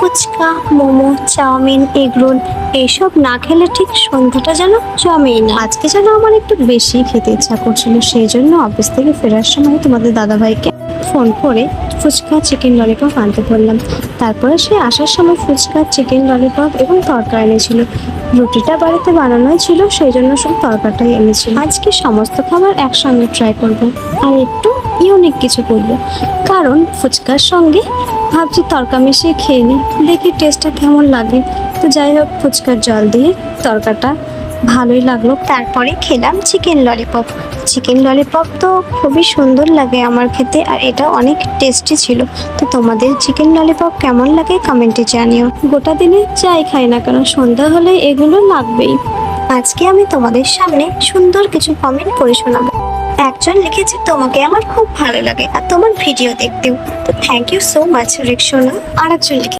Fuchka, momo, chowmein, egg roll এইসব না খেলে ঠিক সন্ধ্যাটা যেন জমেই না। আজকে যেন আমার একটু বেশি খেতে ইচ্ছা করছিল, সেই জন্য অফিস থেকে ফেরার সময় তোমাদের দাদাভাইকে ফোন করে ফুচকা, চিকেন ললিপপ আনতে বললাম। তারপরে সে আসার সময় ফুচকা, চিকেন ললিপপ এবং তরকারি এনেছিল। রুটিটা বাড়িতে বানানোই ছিল, সেই জন্য সব তরকারিটাই এনেছিল। আজকে সমস্ত খাবার একসঙ্গে ট্রাই করব আর একটু ইউনিক কিছু করবো, কারণ ফুচকার সঙ্গে ভাবছি তরকা মিশিয়ে খেয়ে নিই, দেখি টেস্টটা কেমন লাগে। তো যাই হোক, ফুচকার জল দিয়ে তরকাটা ভালোই লাগলো। তারপরে খেলাম চিকেন ললিপপ। চিকেন ললিপপ তো খুবই সুন্দর লাগে আমার খেতে, আর এটা অনেক টেস্টি ছিল। তো তোমাদের চিকেন ললিপপ কেমন লাগে কমেন্টে জানিও। গোটা দিনে যাই খাই না কেন, সন্ধ্যা হলে এগুলো লাগবেই। আজকে আমি তোমাদের সামনে সুন্দর কিছু কমেন্ট পড়ে শোনাবো। একজন লিখেছে, তোমাকে আমার খুব ভালো লাগে আর তোমার ভিডিও দেখতেও। তো থ্যাংক ইউ সো মাচ রিকসোনা। আর একজন লিখেছে,